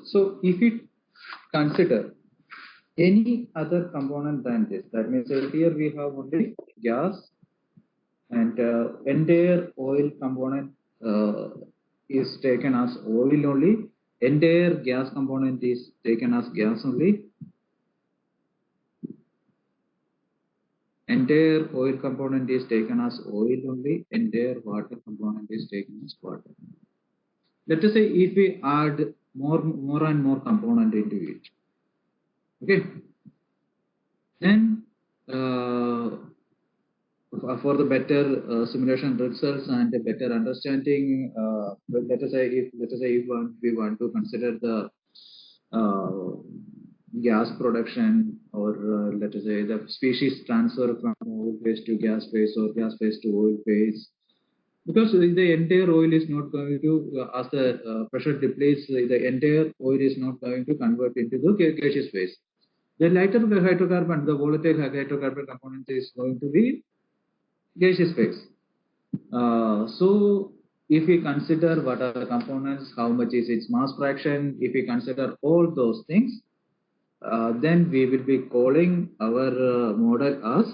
So if we consider any other component than this, that means here we have only gas and entire oil component is taken as oil only, entire gas component is taken as gas only, entire oil component is taken as oil only, entire water component is taken as water. Let us say if we add more and more component into it, okay, then for the better simulation results and a better understanding, let us say if we want to consider the gas production, or let us say the species transfer from oil phase to gas phase or gas phase to oil phase, because the entire oil is not going to, as the pressure depletes, the entire oil is not going to convert into the gaseous phase. The lighter hydrocarbon, the volatile hydrocarbon component is going to be gaseous phase. So if we consider what are the components, how much is its mass fraction, if we consider all those things, then we will be calling our model as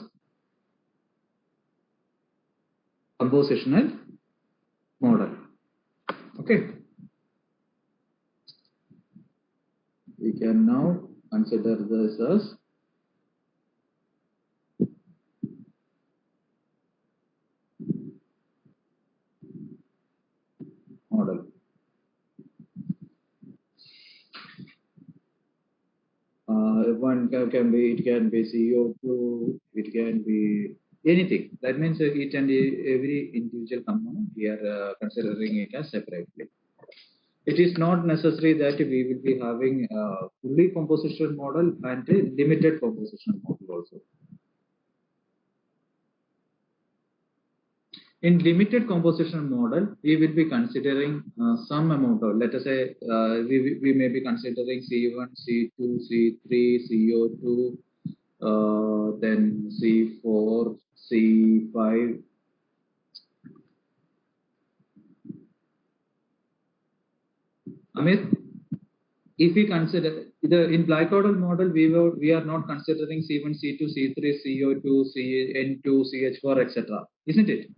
compositional model. Okay. We can now consider this as model. One can be, it can be CO2, it can be anything. That means each and every individual component we are considering it as separately. It is not necessary that we will be having a fully compositional model and a limited compositional model also. In limited compositional model, we will be considering some amount of, let us say, we may be considering C1, C2, C3, CO2, then C4, C5. Amit, if we consider in Black-Claude model, we are not considering C1, C2, C3, CO2, N2, CH4, etc. Isn't it?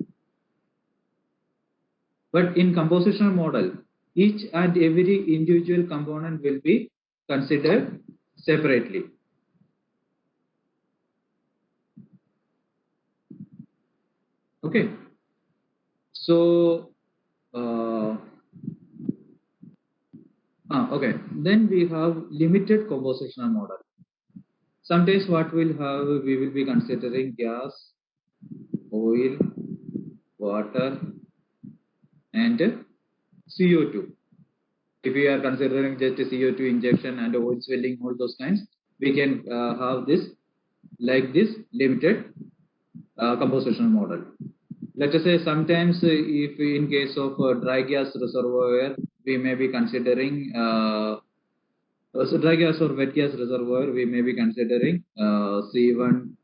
But in compositional model, each and every individual component will be considered separately. Okay. So, okay. Then we have limited compositional model. Sometimes what we'll have, we will be considering gas, oil, water, and CO2. If we are considering just a CO2 injection and oil swelling, all those kinds, we can have this like this limited compositional model. Let us say sometimes if in case of dry gas reservoir, we may be considering so dry gas or wet gas reservoir, we may be considering C1,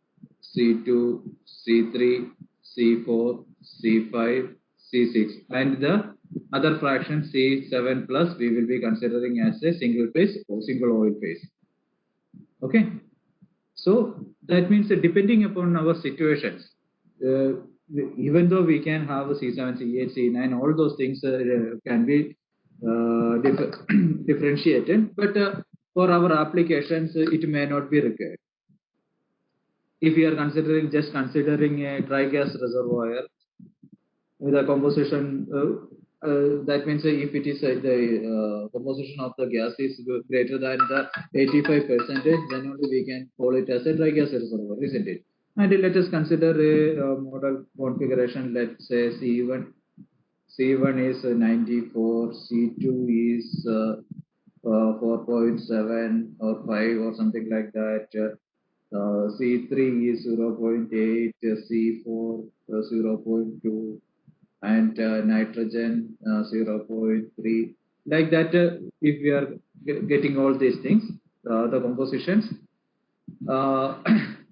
C2, C3, C4, C5, C6, and the other fraction C7 plus we will be considering as a single phase or single oil phase. Okay. So that means that depending upon our situations, even though we can have a C7, C8, C9, all those things can be differentiated, but for our applications, it may not be required. If we are just considering a dry gas reservoir with a composition, that means if it is the composition of the gas is greater than the 85%, then only we can call it as a dry gas reservoir, isn't it? And let us consider a model configuration. Let's say C1 is 94, C2 is 4.7 or 5 or something like that. C3 is 0.8, C4 0.2, and nitrogen 0.3. Like that, if we are getting all these things, the compositions,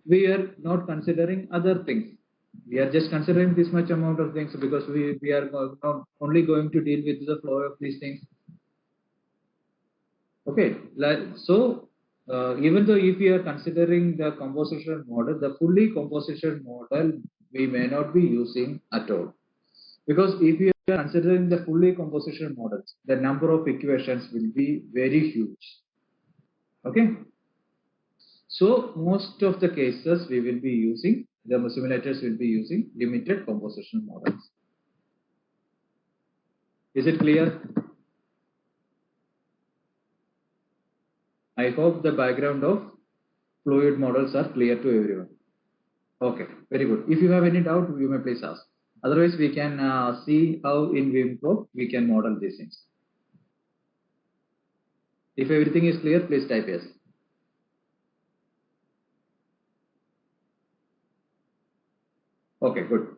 we are not considering other things. We are just considering this much amount of things because we are not only going to deal with the flow of these things. Okay, even though if we are considering the composition model, the fully composition model we may not be using at all, because if you are considering the fully composition models, the number of equations will be very huge. Okay, so most of the cases we will be using, the simulators will be using limited composition models. Is it clear? I hope the background of fluid models are clear to everyone. Okay, very good. If you have any doubt, you may please ask. Otherwise, we can see how in WinPro we can model these things. If everything is clear, please type yes. Okay, good.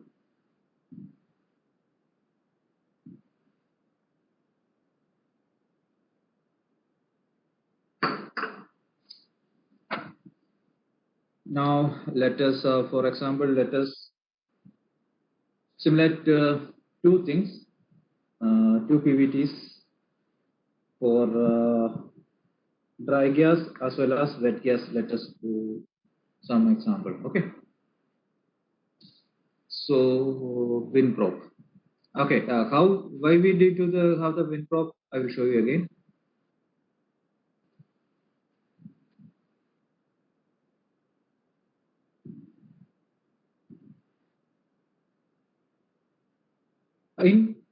Now, let us, for example, let us simulate two things, two PVTs for dry gas as well as wet gas. Let us do some example. Okay. So, WinPro. Okay, why we did to the how the WinPro? I will show you again.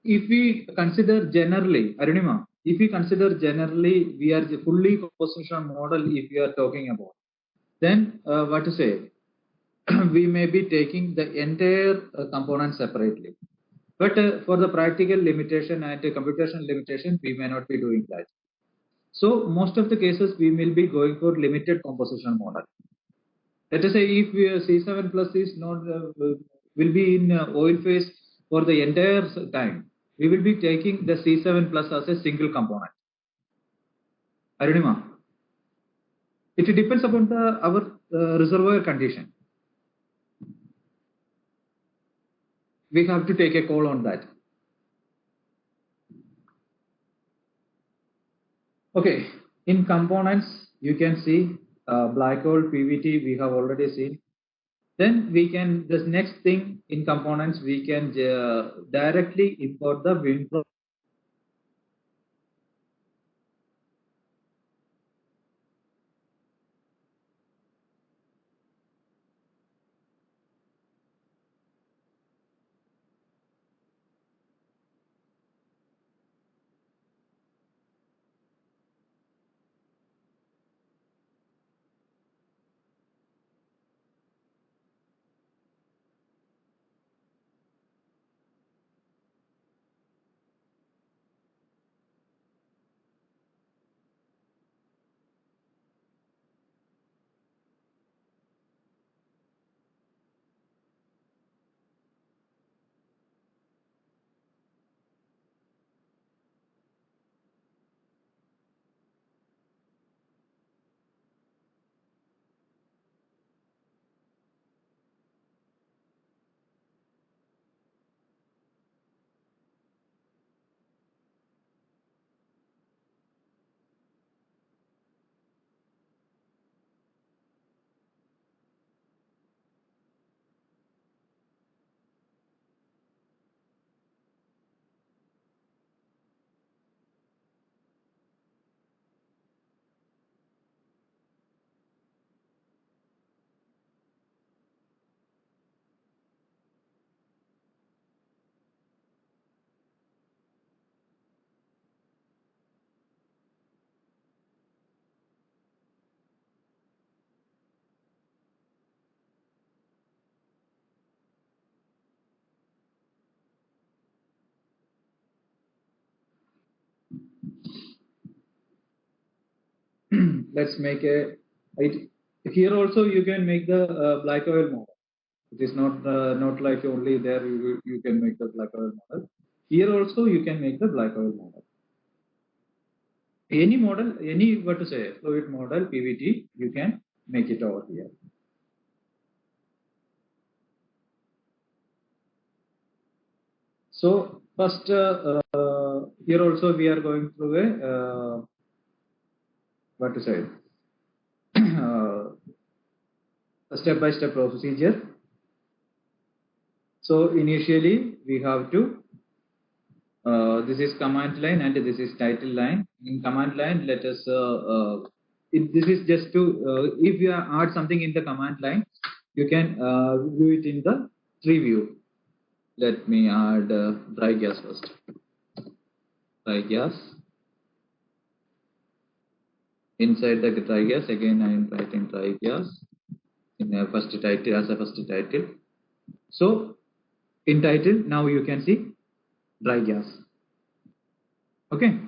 If we consider generally, Arunima, if we consider generally, we are the fully compositional model. If we are talking about, then what to say? We may be taking the entire component separately. But for the practical limitation and computational limitation, we may not be doing that. So most of the cases, we will be going for limited composition model. Let us say if we C7 plus is not will be in oil phase for the entire time, we will be taking the C7 plus as a single component. Arunima, it depends upon our reservoir condition. We have to take a call on that. Okay, in components, you can see black hole PVT we have already seen. Then we can, the next thing in components, we can directly import the WinPro. Let's make here also you can make the black oil model. It is not like only there you can make the black oil model. Here also you can make the black oil model. Any model, any what to say fluid model PVT, you can make it over here. So first here also we are going through a what to say, a step-by-step procedure. So initially we have to, this is command line and this is title line. In command line, let us, this is just to, if you add something in the command line, you can view it in the tree view. Let me add dry gas first. Dry gas. Inside the dry gas, again I am writing dry gas in a first title, as a first title. So in title, now you can see dry gas. Okay.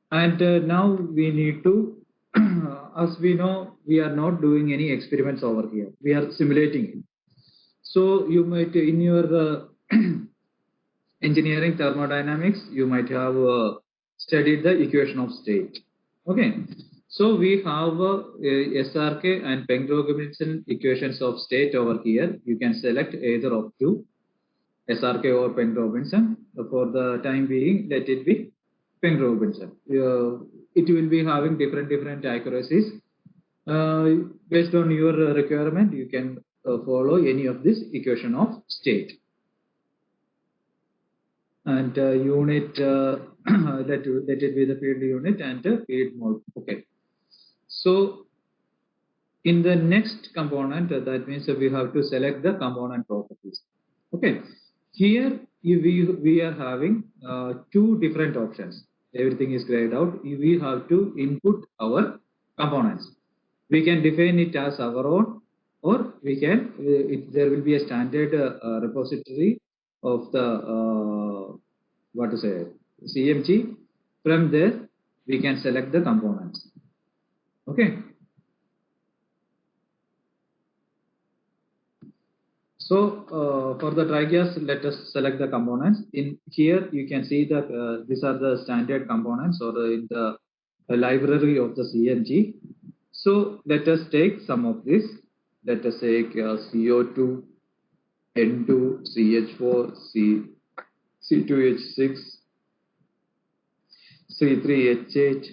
And now we need to, as we know, we are not doing any experiments over here. We are simulating it. So you might, in your engineering thermodynamics, you might have studied the equation of state. Okay. So we have SRK and Penck-Robinson equations of state over here. You can select either of two, SRK or Penck-Robinson. For the time being, let it be Penck-Robinson. It will be having different accuracies. Based on your requirement, you can follow any of this equation of state. And unit, let it be the field unit and field mode. Okay. So in the next component, that means we have to select the component properties. Okay. Here we are having two different options. Everything is grayed out. We have to input our components. We can define it as our own, or we can, there will be a standard repository of the, what to say, CMG. From there, we can select the components. Okay. So for the dry gas, let us select the components. In here, you can see that these are the standard components, or in the library of the CMG. So let us take some of this. Let us take CO2, N2, CH4, C2H6, C3H8,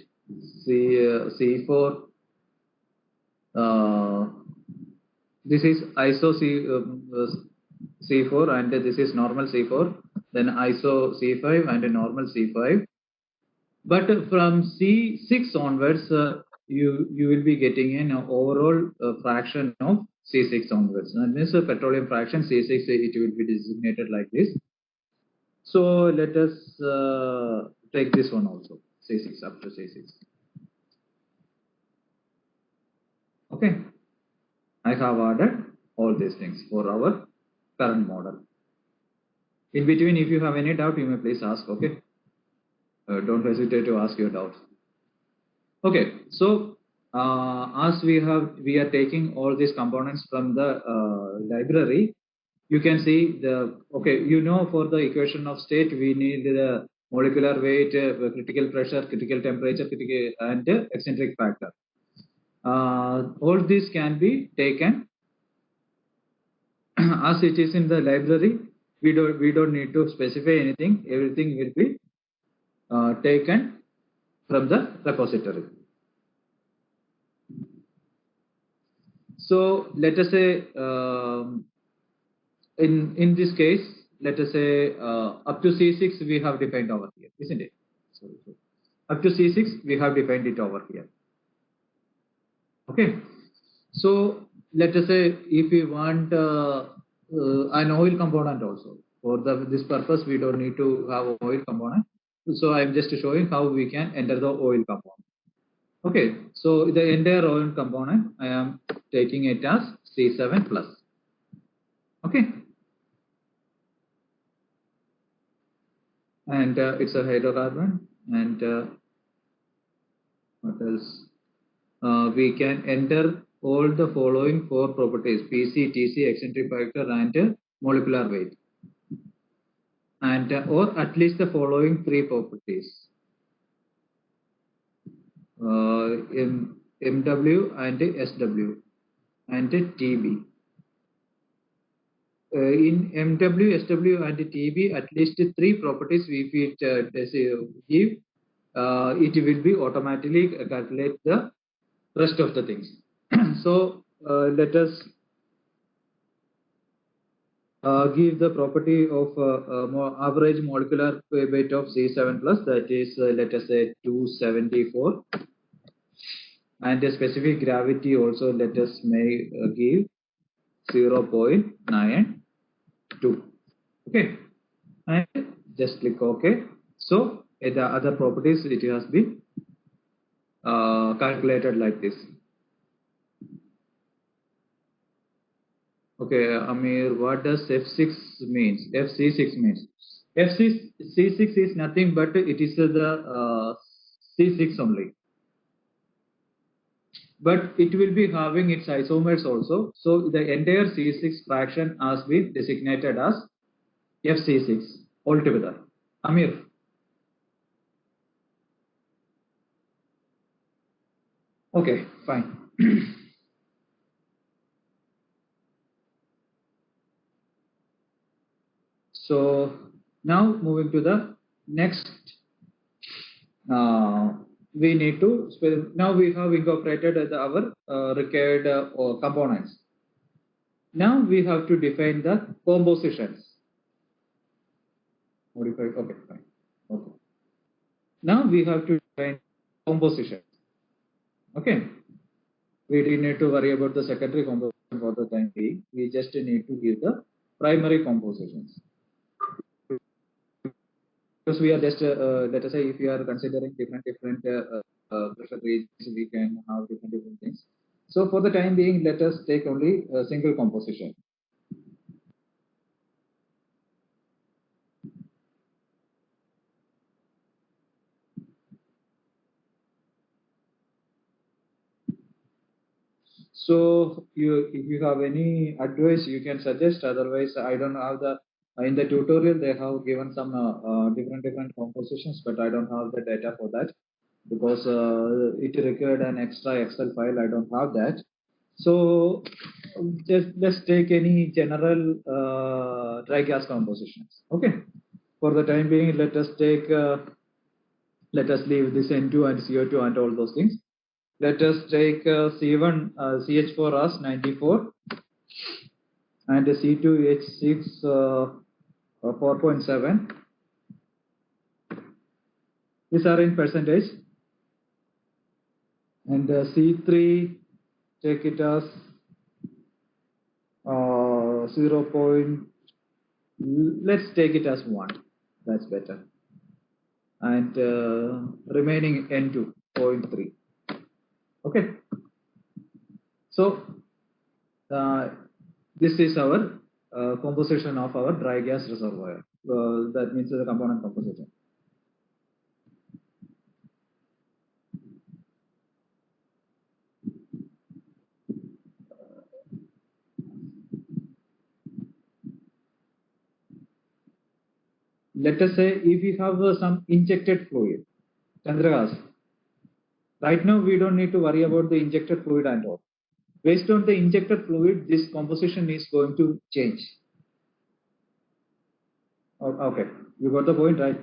C4. This is iso C4 and this is normal C4. Then iso C5 and a normal C5. But from C6 onwards, you will be getting an overall fraction of C6 onwards. And this petroleum fraction C6, it will be designated like this. So let us take this one also, C6, up to C6. Okay. I have added all these things for our current model. In between, if you have any doubt, you may please ask. Okay. Don't hesitate to ask your doubts. Okay. So as we are taking all these components from the library. You can see the, okay, you know, for the equation of state, we need the molecular weight, critical pressure, critical temperature, critical, and eccentric factor. All these can be taken as it is in the library. We don't need to specify anything. Everything will be taken from the repository. So let us say in this case, let us say up to C6 we have defined over here, isn't it? So up to C6 we have defined it over here. Okay. So let us say if we want an oil component also, for this purpose we don't need to have oil component. So I'm just showing how we can enter the oil component. Okay, so the entire oil component I am taking it as C7 plus. Okay. And it's a hydrocarbon. And what else? We can enter all the following four properties: PC, TC, eccentric factor, and molecular weight. And or at least the following three properties: MW and SW and TB. In MW, SW, and TB, at least three properties we give it will be automatically calculate the rest of the things. So let us give the property of average molecular weight of C7 plus, that is let us say 274, and the specific gravity also let us give 0.92. Okay, and just click OK. So the other properties, it has been calculated like this. Okay, Amir, what does F6 means? FC6 means. FC6 is nothing but it is the C6 only. But it will be having its isomers also. So the entire C6 fraction has been designated as FC6 altogether. Amir. Okay, fine. So now moving to the next, we need to, now we have incorporated our required components. Now we have to define the compositions. Modified, okay, fine. Okay. Now we have to define composition. Okay. We didn't need to worry about the secondary composition for the time being. We just need to give the primary compositions. Because we are just, let us say, if you are considering different pressure regions, we can have different things. So for the time being, let us take only a single composition. So if you have any advice, you can suggest. Otherwise, I don't have the, in the tutorial they have given some different compositions, but I don't have the data for that because it required an extra Excel file. I don't have that. So just let's take any general dry gas compositions. Okay. For the time being, let us take, let us leave this N2 and CO2 and all those things. Let us take C1 CH4 as 94 and C2H6 4.7. These are in percentage. And C3, take it as 0. Let's take it as 1. That's better. And remaining N2 0.3. Okay. So this is our composition of our dry gas reservoir. That means the component composition. Let us say if we have some injected fluid, Chandragas, right now we don't need to worry about the injected fluid and all. Based on the injected fluid, this composition is going to change. Okay, you got the point, right?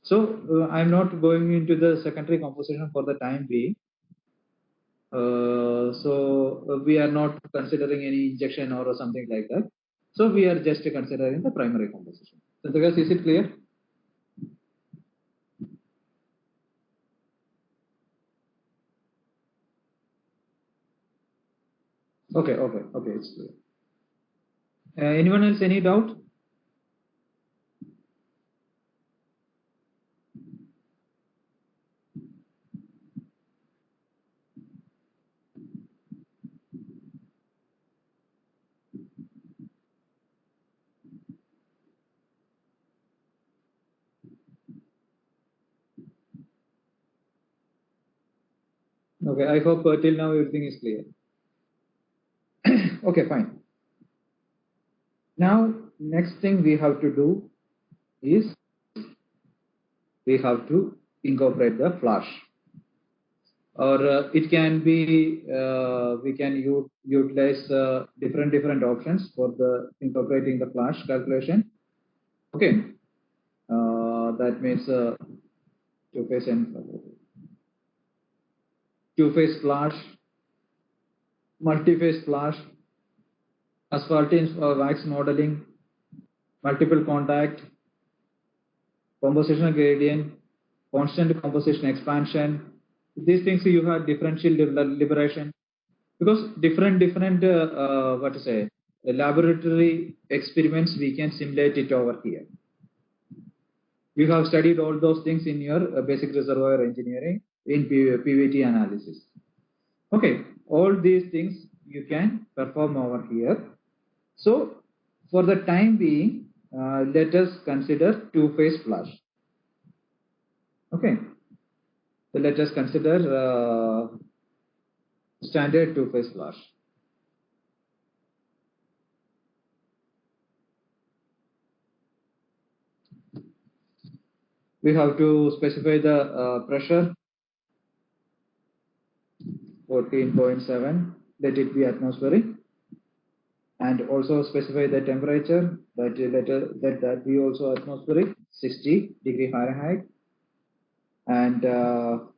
So I'm not going into the secondary composition for the time being. So we are not considering any injection or something like that. So we are just considering the primary composition. Chandragas, is it clear? Okay, it's clear. Anyone else, any doubt? Okay, I hope till now everything is clear. Okay, fine. Now, next thing we have to do is we have to incorporate the flash. Or it can be, we can utilize different options for the incorporating the flash calculation. Okay, that means two-phase envelope, two-phase flash, multi-phase flash, asphaltene wax modeling, multiple contact, compositional gradient, constant composition expansion. These things you have differential liberation, because different what to say, laboratory experiments we can simulate it over here. You have studied all those things in your basic reservoir engineering in PVT analysis. Okay, all these things you can perform over here. So for the time being, let us consider two-phase flash. Okay, so let us consider standard two-phase flash. We have to specify the pressure 14.7, let it be atmospheric, and also specify the temperature that be also atmospheric, 60 degree Fahrenheit, and the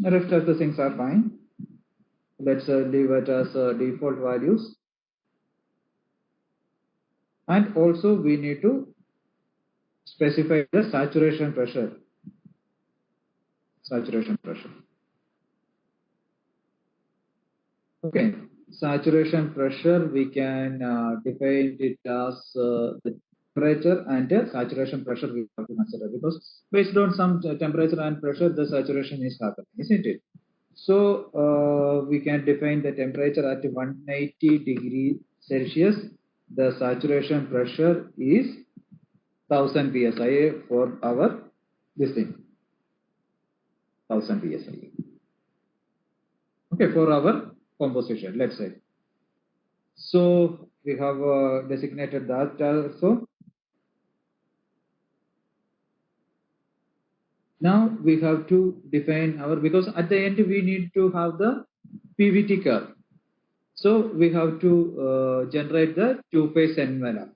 rest of the things are fine. Let's leave it as default values, and also we need to specify the saturation pressure. Okay, saturation pressure we can define it as the temperature and the saturation pressure we have to consider, because based on some temperature and pressure the saturation is happening, isn't it? So we can define the temperature at 180 degrees Celsius. The saturation pressure is 1000 psi for our this thing, 1000 psi. Okay, for our composition, let's say. So we have designated that also. Now we have to define our, because at the end we need to have the PVT curve. So we have to generate the two-phase envelope.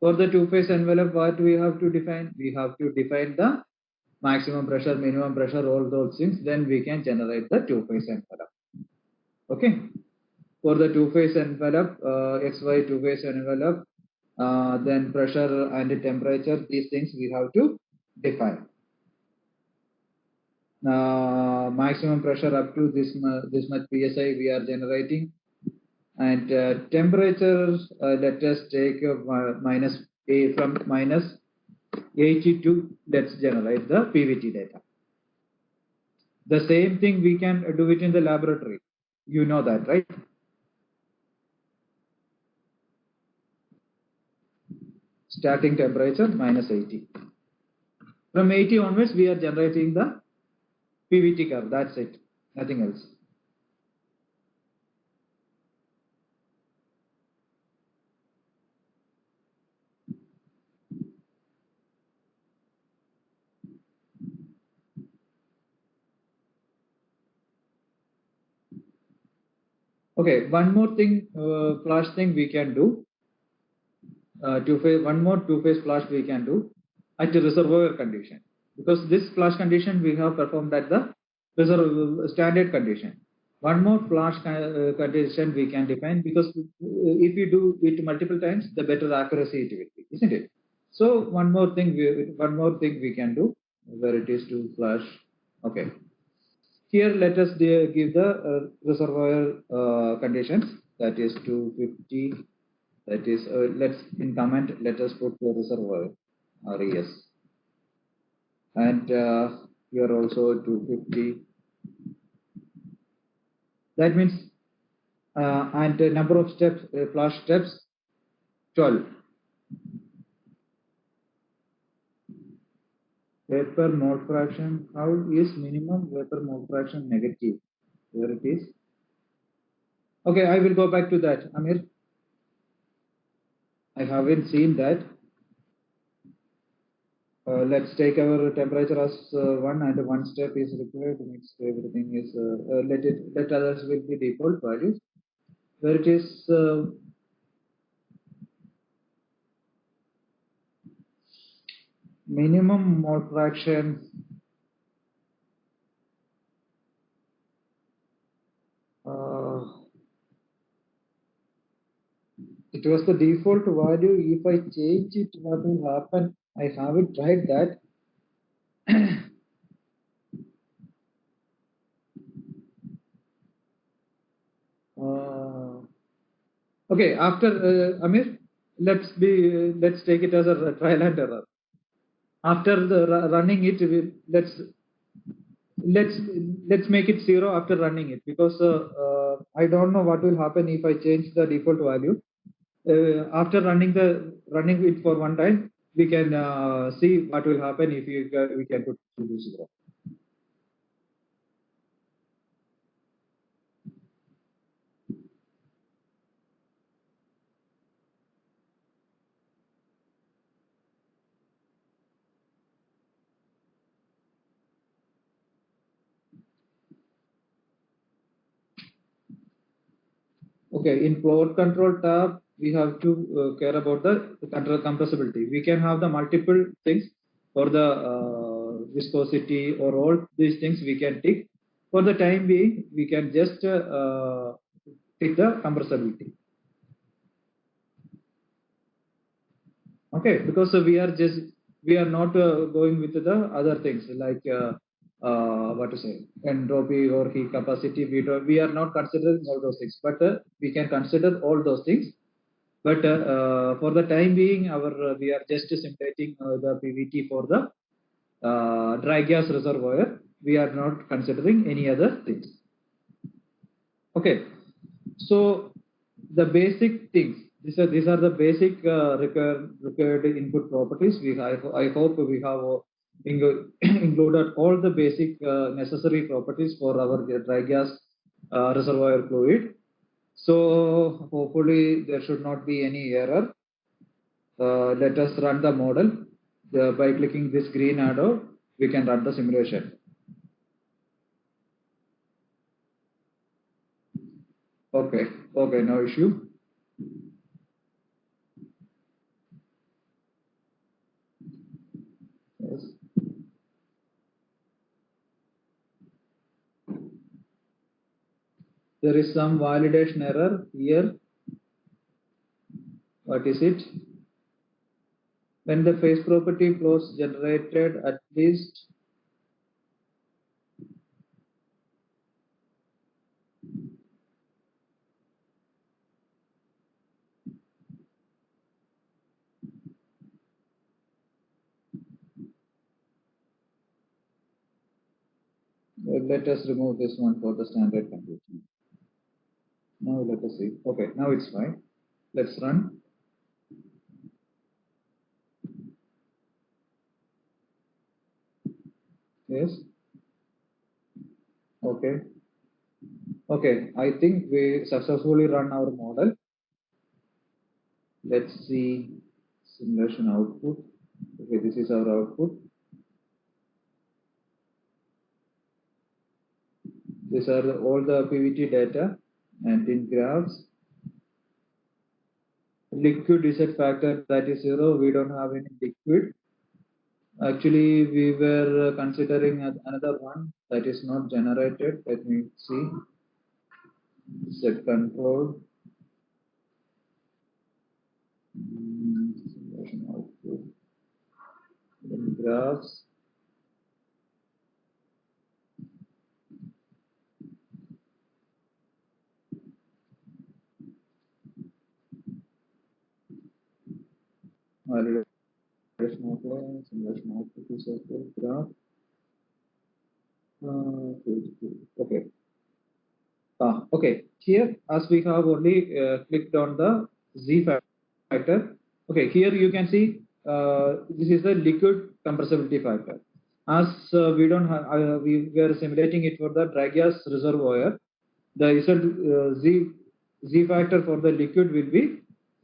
For the two-phase envelope, what we have to define? We have to define the maximum pressure, minimum pressure, all those things. Then we can generate the two-phase envelope. Okay. For the two-phase envelope, XY two-phase envelope, then pressure and temperature, these things we have to define. Maximum pressure up to this much psi we are generating, and temperature let us take minus a from minus 82. Let's generate the PVT data. The same thing we can do it in the laboratory. You know that, right? Starting temperature minus 80. From 80 onwards, we are generating the PVT curve. That's it. Nothing else. Okay, one more thing, flash thing we can do. One more two-phase flash we can do at the reservoir condition, because this flash condition we have performed at the standard condition. One more flash condition we can define, because if you do it multiple times, the better accuracy it will be, isn't it? So one more thing we can do, where it is to flash. Okay, here let us give the reservoir conditions, that is 250. That is, let's in comment, let us put the reservoir RES, and here also 250. That means, and the number of steps, flash steps, 12. Vapor mole fraction, how is minimum vapor mole fraction negative? Here it is. Okay, I will go back to that, Amir. I haven't seen that. Let's take our temperature as 1, and 1 step is required. Next, everything is let others will be default values. Where it is minimum mole fraction it was the default value. If I change it, what will happen? I haven't tried that. Okay, after Amir, let's take it as a trial and error. After the running it, let's let's make it 0 after running it, because I don't know what will happen if I change the default value. After running it for one time, we can see what will happen if we can put to 0. Okay, in plot control tab, we have to care about the control compressibility. We can have the multiple things for the viscosity or all these things we can tick. For the time being, we can just tick the compressibility. Okay, because we are not going with the other things like what to say, entropy or heat capacity. We are not considering all those things, but we can consider all those things. But for the time being, we are just simulating the PVT for the dry gas reservoir. We are not considering any other things. Okay, so the basic things. These are the basic required input properties. I hope we have included all the basic necessary properties for our dry gas reservoir fluid. So hopefully there should not be any error. Let us run the model. By clicking this green arrow, we can run the simulation. Okay, okay, no issue. Yes. There is some validation error here. What is it? When the phase property flows generated, at least let us remove this one for the standard computing. Now let us see. Okay, now it's fine. Let's run. Yes. Okay. Okay, I think we successfully run our model. Let's see simulation output. Okay, this is our output. These are all the PVT data and in graphs. Liquid Z factor, that is 0. We don't have any liquid. Actually, we were considering another one that is not generated. Let me see. Set control. Simulation output. In graphs. Simulation output is a graph. Okay. Okay. Here, as we have only clicked on the Z factor. Okay. Here you can see this is the liquid compressibility factor. As we don't have, we were simulating it for the dry gas reservoir. The Z factor for the liquid will be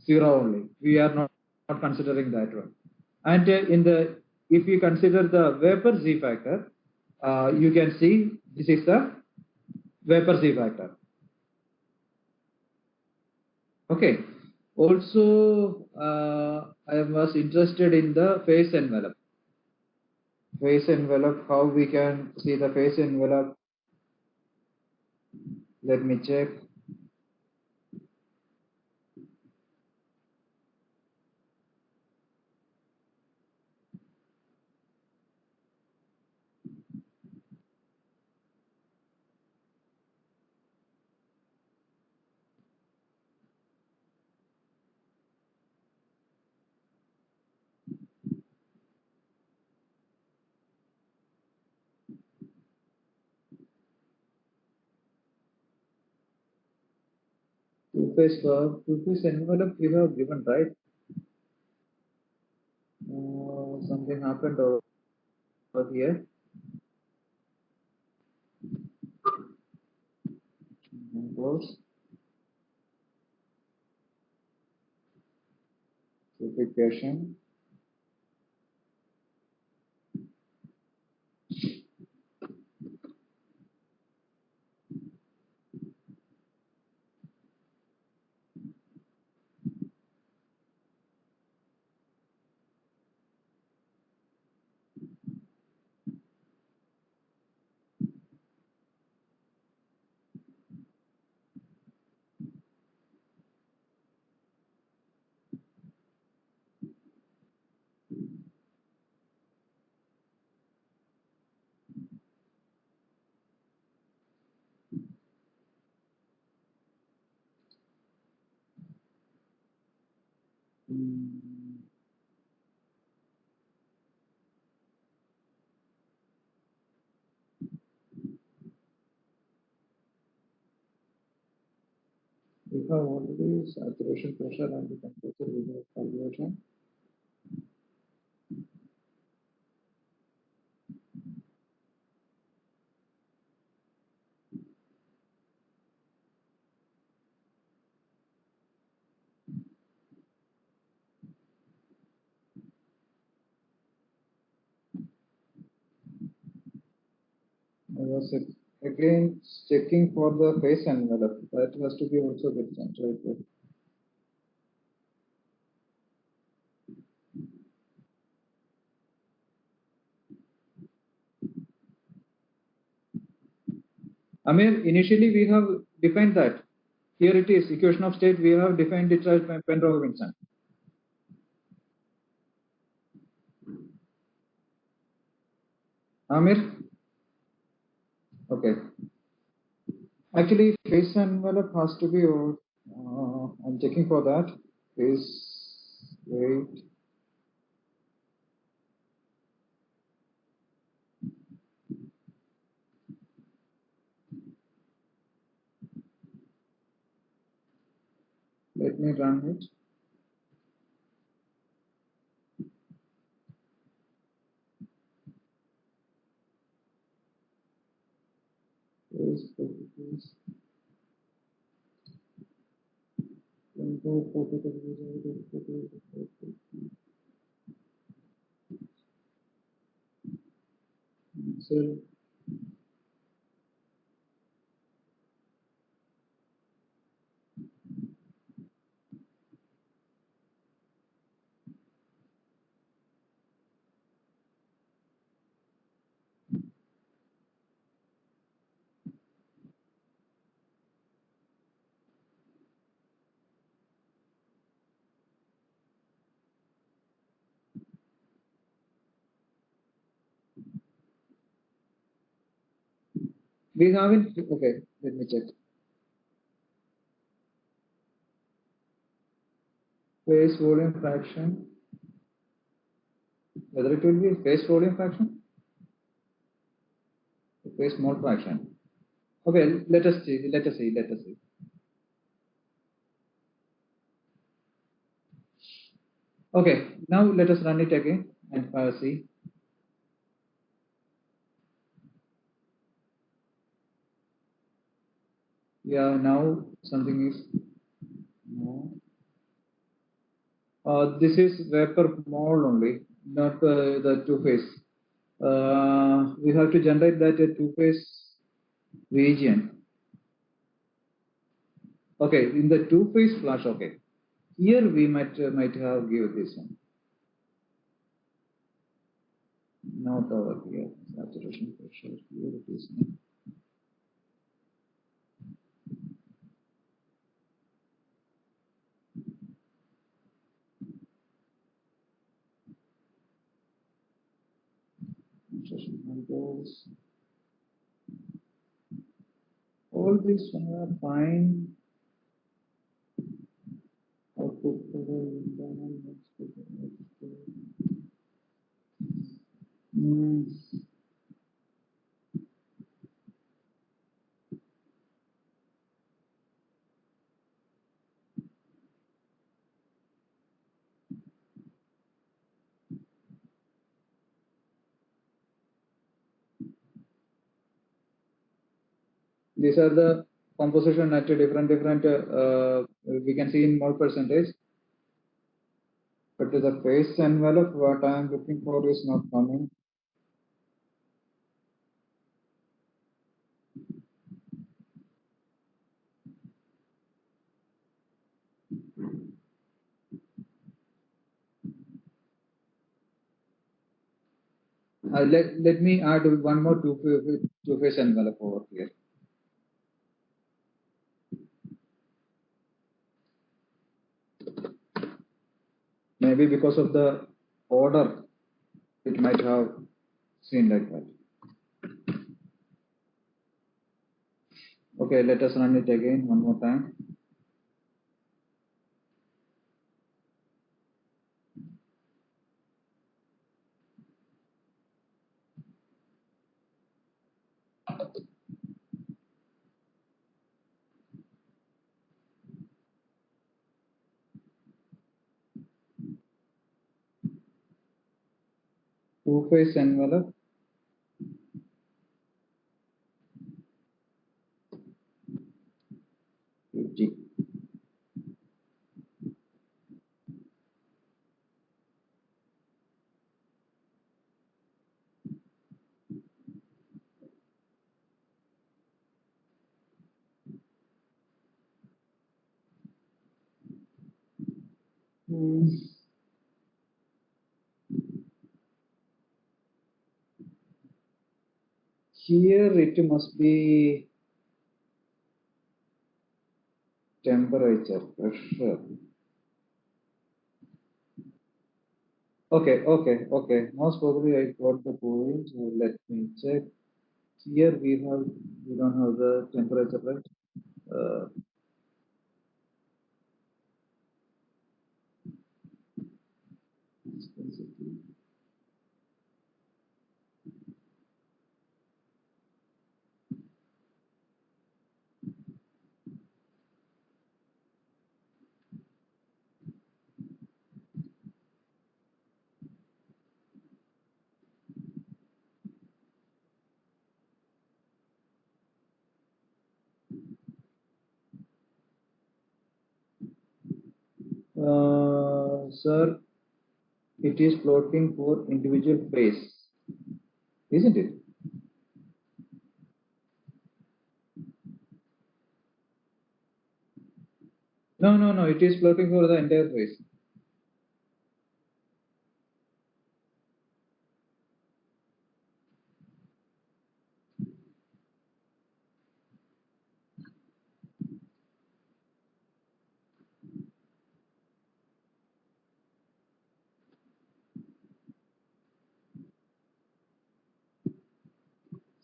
0 only. We are not considering that one. And if you consider the vapor Z factor, you can see this is the vapor Z factor. Okay. Also, I was interested in the phase envelope. phase envelope, how we can see the phase envelope? Let me check. Two-phase envelope we have given, right? Something happened over here. Close. Duplication. We have already saturation pressure and the temperature we have calculation. I was again checking for the phase envelope. That has to be also get generated. Amir, initially we have defined that. Here it is, equation of state, we have defined it as Penrose-Robinson. Amir? Okay. Actually, phase envelope has to be, I'm checking for that. Wait. Let me run it. So, we haven't, okay, let me check. Phase volume fraction. Whether it will be phase volume fraction? Phase mole fraction. Okay, let us see. Okay, now let us run it again and see. Yeah, now something is no. This is vapor mole only, not the two-phase. We have to generate that two-phase region. Okay, in the two-phase flash, okay. Here we might have give this one. not over here. Saturation pressure here it is. Saturation controls. All these are fine. Output these are the composition at a different we can see in mole percentage, but to the phase envelope what I am looking for is not coming. Let me add one more two phase envelope over here. Maybe because of the order, it might have seen like that. Okay, let us run it again one more time. Two phase envelope. UG. Here it must be temperature, pressure. Okay. Most probably I got the point. Let me check. Here we don't have the temperature, right? Sir, it is plotting for individual phase, isn't it? No. It is plotting for the entire phase.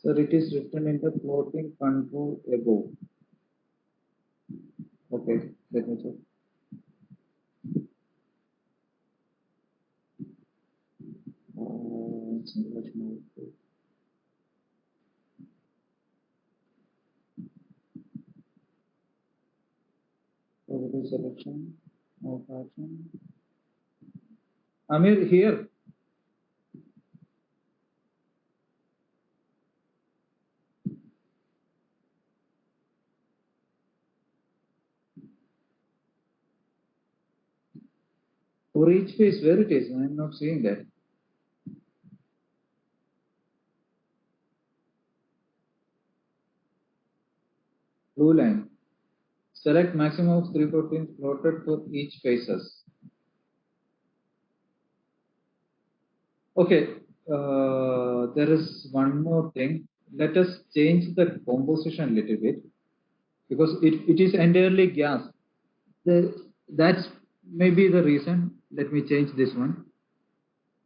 Sir, it is written in the plotting control above. Okay, let me check. Probability selection, no pattern. Amir, here. For each phase, where it is? I am not seeing that. Blue line. Select maximum of 3 proteins plotted for each phases. Okay, there is one more thing. Let us change the composition a little bit because it is entirely gas. That's maybe the reason. Let me change this one.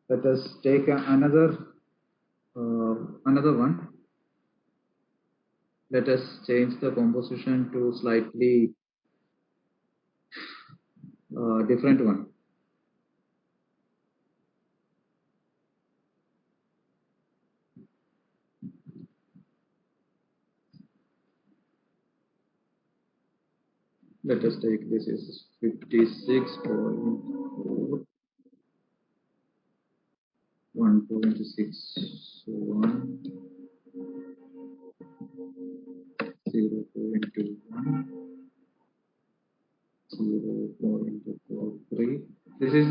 Let us take another one. Let us change the composition to slightly different one. Let us take this is 56.4, 1.61, 0.21, 0.43. This is,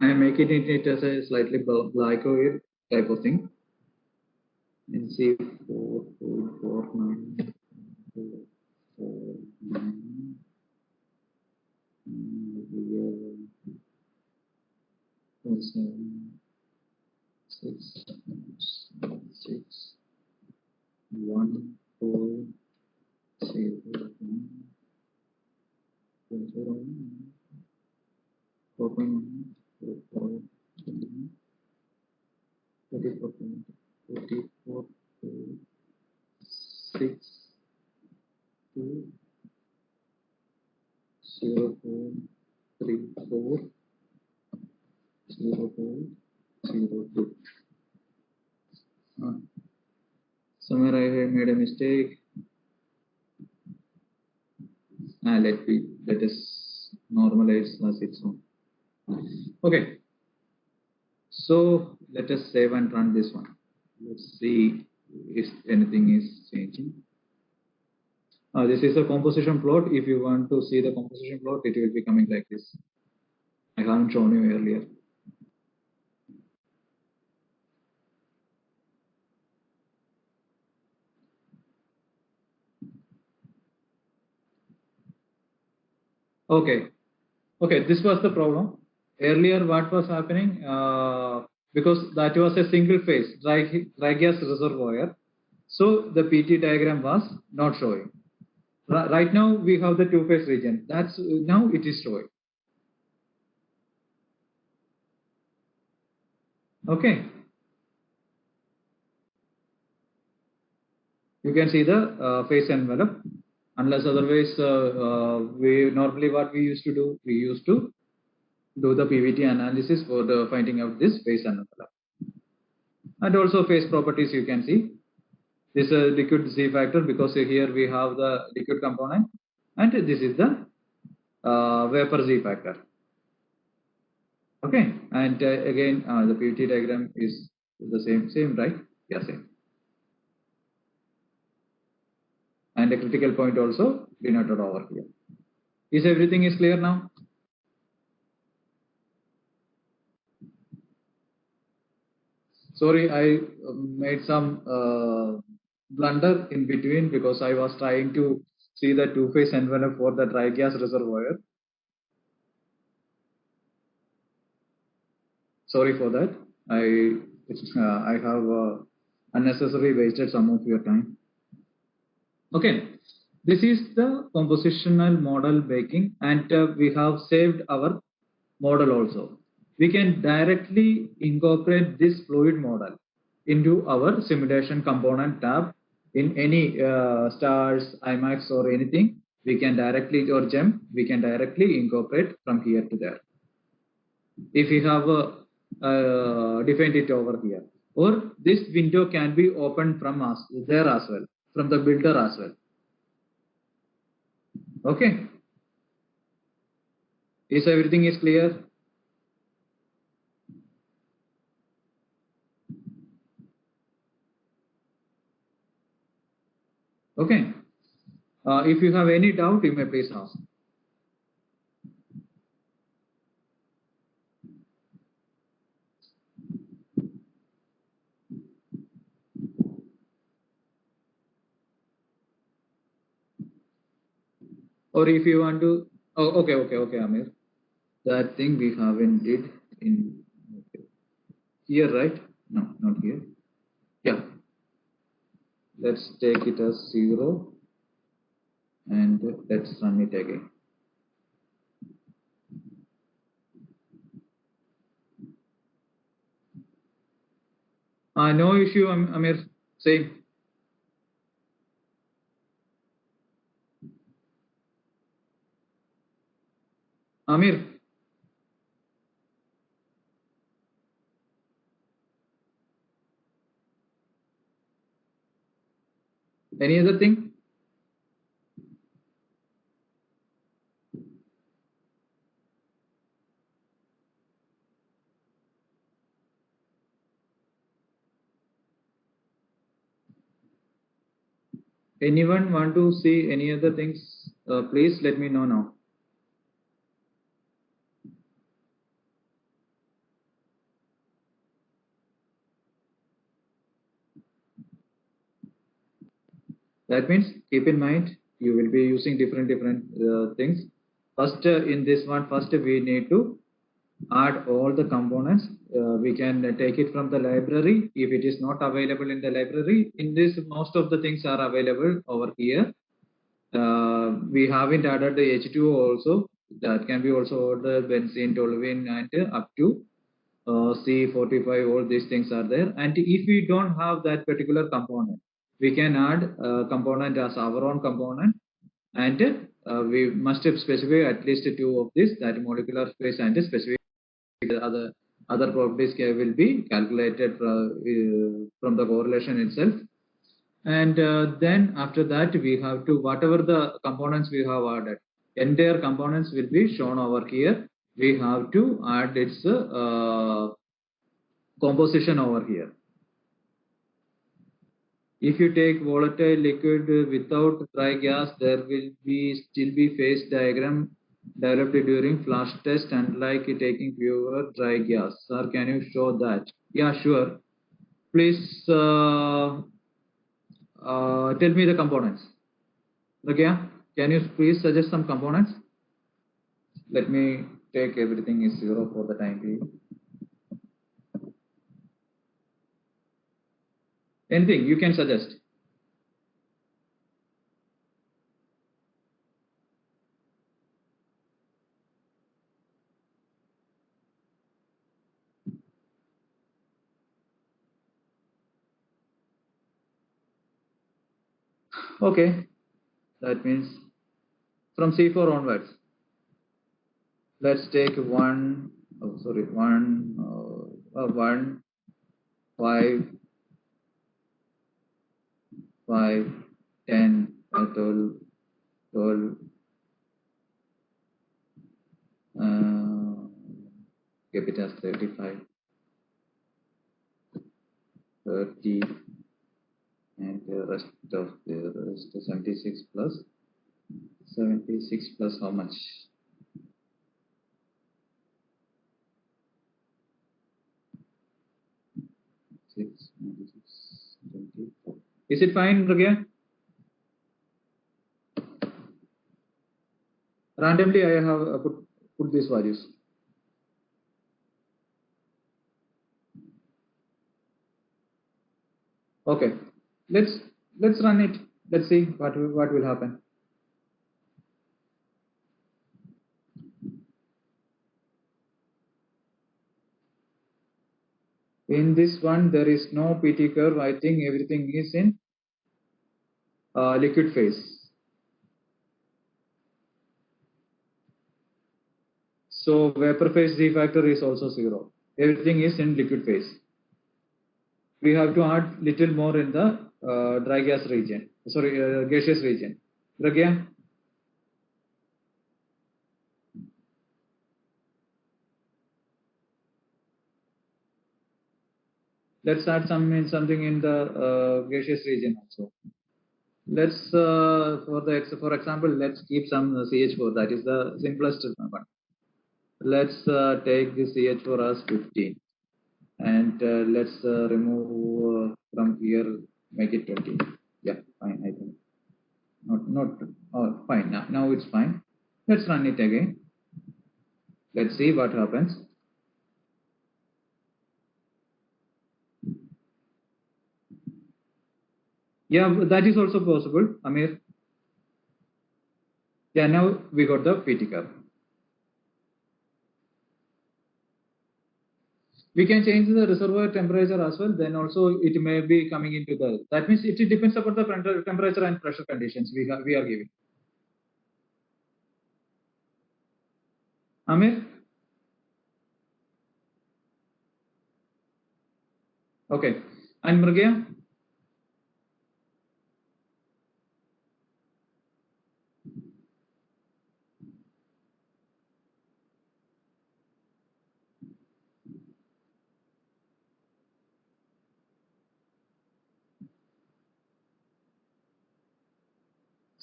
I am making it as a slightly black oil type of thing. And see 4.49, 4.49. Six, 0.02. Somewhere I made a mistake. Let us normalize as its own. Okay. So let us save and run this one. Let's see if anything is changing. This is a composition plot. If you want to see the composition plot, it will be coming like this. I haven't shown you earlier. Okay. Okay, this was the problem. Earlier, what was happening? Because that was a single phase dry gas reservoir, so the PT diagram was not showing. Right now, we have the two-phase region. That's now it is showing. Okay. You can see the phase envelope. Unless otherwise, we normally what we used to do, we used to do the PVT analysis for the finding out this phase envelope. And also phase properties you can see. This is a liquid Z factor because here we have the liquid component, and this is the vapor Z factor. Okay, and again the PVT diagram is the same, right? Yeah, same. And a critical point also denoted over here. Is everything is clear now? Sorry, I made some blunder in between because I was trying to see the two-phase envelope for the dry gas reservoir. Sorry for that. I have unnecessarily wasted some of your time. Okay, this is the compositional model baking, and we have saved our model also. We can directly incorporate this fluid model into our simulation component tab in any stars, IMAX or anything. We can directly, or GEM, we can directly incorporate from here to there. If we have defined it over here, or this window can be opened from us there as well, from the builder as well. Okay. Is everything is clear? Okay. If you have any doubt, you may please ask. Or if you want to, oh, okay, Amir. That thing we haven't did in here, right? No, not here. Yeah, let's take it as 0 and let's run it again. No issue, Amir. Same. Amir, any other thing? Anyone want to see any other things? Please let me know now. That means keep in mind you will be using different things. First, in this one, first we need to add all the components. We can take it from the library if it is not available in the library. In this, most of the things are available over here. We haven't added the H2O also. That can be also ordered benzene, toluene, and up to C45. All these things are there. And if we don't have that particular component, we can add a component as our own component, and we must specify at least two of this, that molecular space and specific other properties will be calculated from the correlation itself. And then after that we have to, whatever the components we have added, entire components will be shown over here. We have to add its composition over here. If you take volatile liquid without dry gas, there will be still be phase diagram developed during flash test, unlike taking pure dry gas. Sir, can you show that? Yeah, sure. Please tell me the components. Okay, can you please suggest some components? Let me take everything is 0 for the time being. Anything you can suggest. Okay, that means from C4 onwards. Let's take 1, 5, 5, 10, 12, 12, keep it as 35, 30, and the rest of the rest 76 plus 76 plus how much? 6, 96, 24. Is it fine, Pragya? Randomly, I have put these values. Okay, let's run it. Let's see what will happen. In this one, there is no PT curve. I think everything is in liquid phase. So vapor phase Z factor is also 0. Everything is in liquid phase. We have to add little more in the dry gas region. Sorry, gaseous region. Pragya? Let's add something in the gaseous region also. Let's for example, let's keep some CH4. That is the simplest one. Let's take the CH4 as 15, and let's remove from here, make it 20. Yeah, fine. I think not oh, fine. Now it's fine. Let's run it again. Let's see what happens. Yeah, that is also possible, Amir. Yeah, now we got the PT curve. We can change the reservoir temperature as well. Then also it may be coming into the. That means it depends upon the temperature and pressure conditions we are giving. Amir. Okay. And Mrugya?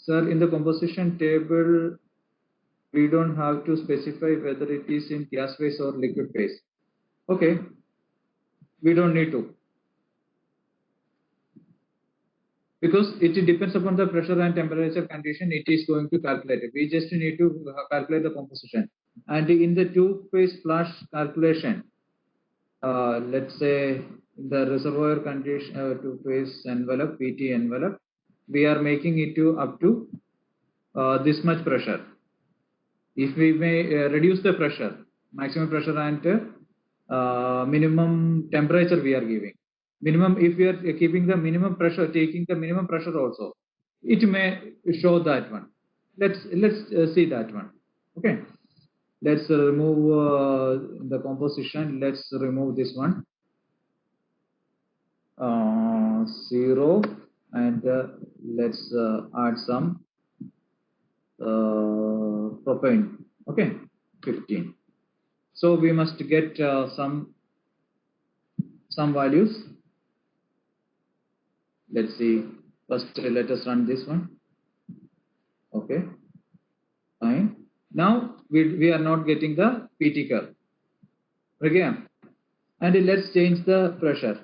Sir, in the composition table, we don't have to specify whether it is in gas phase or liquid phase. Okay, we don't need to. Because it depends upon the pressure and temperature condition, it is going to calculate it. We just need to calculate the composition. And in the two-phase flash calculation, let's say the reservoir condition, two-phase envelope, PT envelope, we are making it to up to this much pressure. If we may reduce the pressure, maximum pressure and minimum temperature we are giving. Minimum, if we are keeping the minimum pressure, taking the minimum pressure also, it may show that one. Let's see that one. Okay. Let's remove the composition. Let's remove this one. 0 and let's add some propane. Okay, 15. So we must get some values. Let's see. First, let us run this one. Okay, fine. Now we are not getting the PT curve. Again, and let's change the pressure.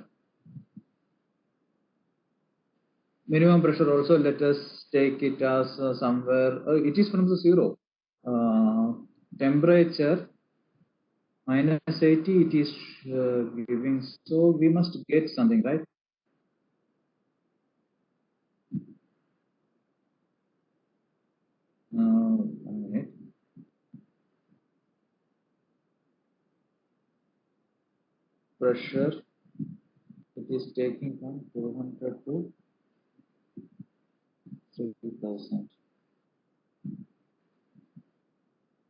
Minimum pressure also. Let us take it as somewhere. It is from the 0. Temperature -80. It is giving. So we must get something, right? Pressure, it is taking from 200 to 3000.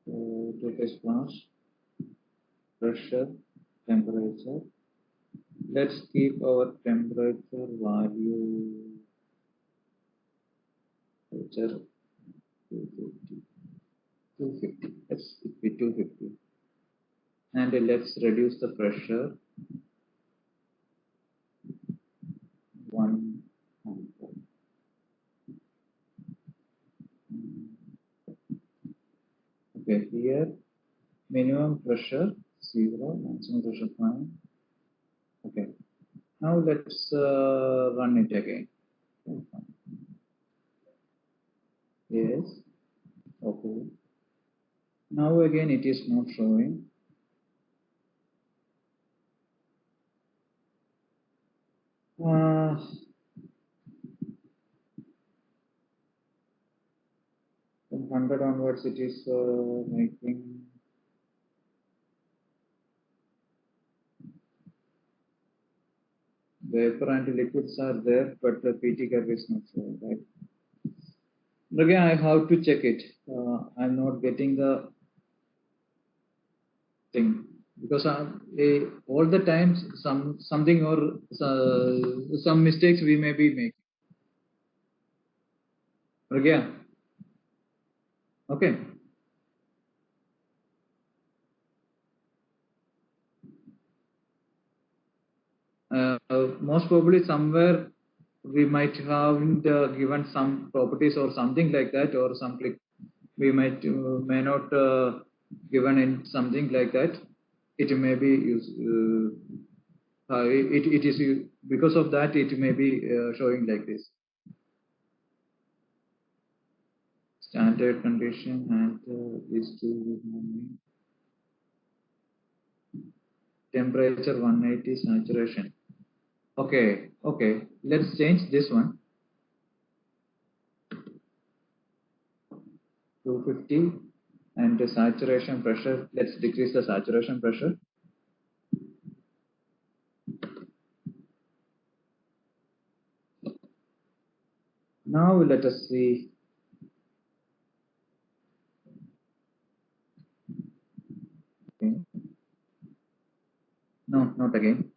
So to test flash, pressure, temperature. Let's keep our temperature value. Temperature 250. 250. Let's be 250. And let's reduce the pressure 100. Okay, here minimum pressure 0, maximum pressure 5. Okay, now let's run it again. Yes, okay. Now again it is not showing. From 100 onwards it is making vapor and liquids are there, but the PT curve is not showing, right? Again, I have to check it. I'm not getting the thing because all the times something or some mistakes we may be making. Again, okay. Most probably somewhere we might have given some properties or something like that, or some click we might may not given in something like that. It may be used. It is because of that it may be showing like this. Standard condition and these two temperature 180 saturation. Okay, let's change this one. 250, and the saturation pressure, let's decrease the saturation pressure. Now let us see. Okay. No, not again.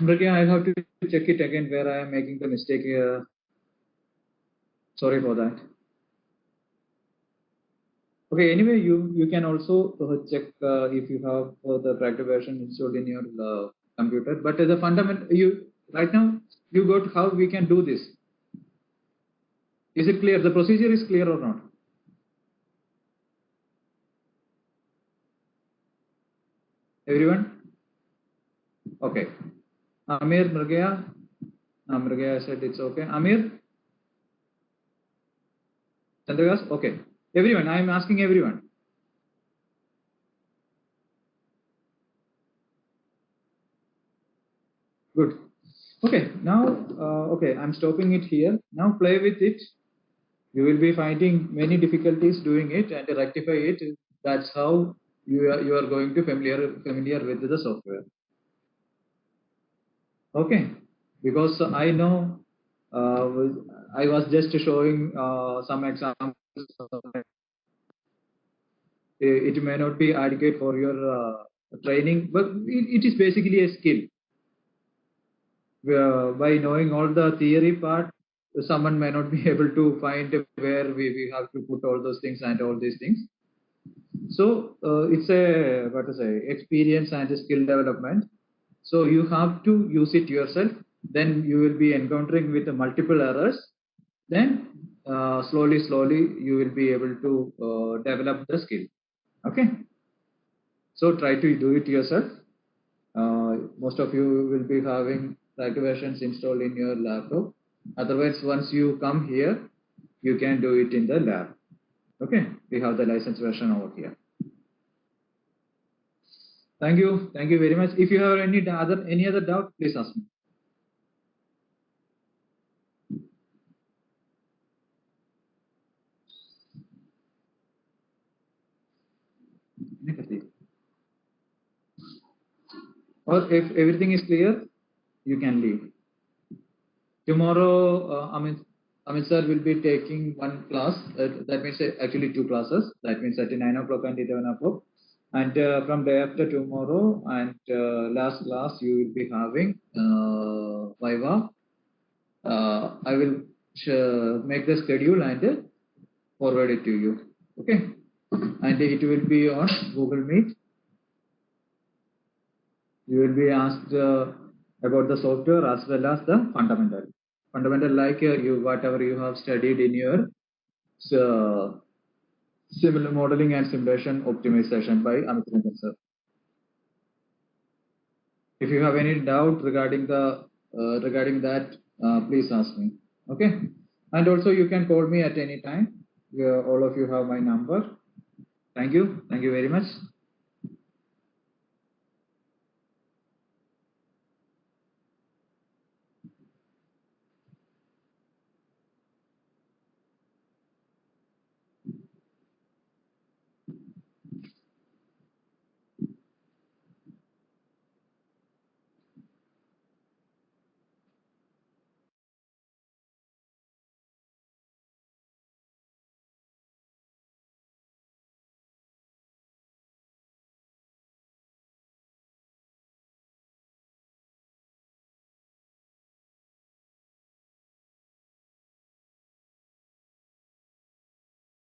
But again, I have to check it again where I am making the mistake here. Sorry for that. Okay, anyway, you can also check if you have the practice version installed in your computer. But the fundamental, right now you got how we can do this. Is it clear? The procedure is clear or not? Everyone? Okay. Amir Mrgaya? Mrgaya said it's okay. Amir? Chandragas? Okay. Everyone, I am asking everyone. Good. Okay, now, okay, I'm stopping it here. Now play with it. You will be finding many difficulties doing it, and to rectify it, that's how you are going to familiar with the software. Okay, because I know I was just showing some examples. It may not be adequate for your training, but it is basically a skill. By knowing all the theory part, someone may not be able to find where we have to put all those things and all these things. So it's a what to say, experience and skill development. So you have to use it yourself. Then you will be encountering with multiple errors. Then slowly you will be able to develop the skill. Okay. So try to do it yourself. Most of you will be having activations installed in your laptop. Otherwise, once you come here, you can do it in the lab. Okay, we have the license version over here. Thank you very much. If you have any other doubt, please ask me. Or if everything is clear, you can leave. Tomorrow, Amit sir will be taking one class. That means actually two classes. That means at 9 o'clock and 11 o'clock. And from day after tomorrow and last class, you will be having Viva. I will make the schedule and forward it to you. Okay. And it will be on Google Meet. You will be asked about the software as well as the fundamental like you whatever you have studied in your similar modeling and simulation optimization by Amit Ranjan sir. If you have any doubt regarding the regarding that, please ask me. Okay, and also you can call me at any time. All of you have my number. Thank you very much.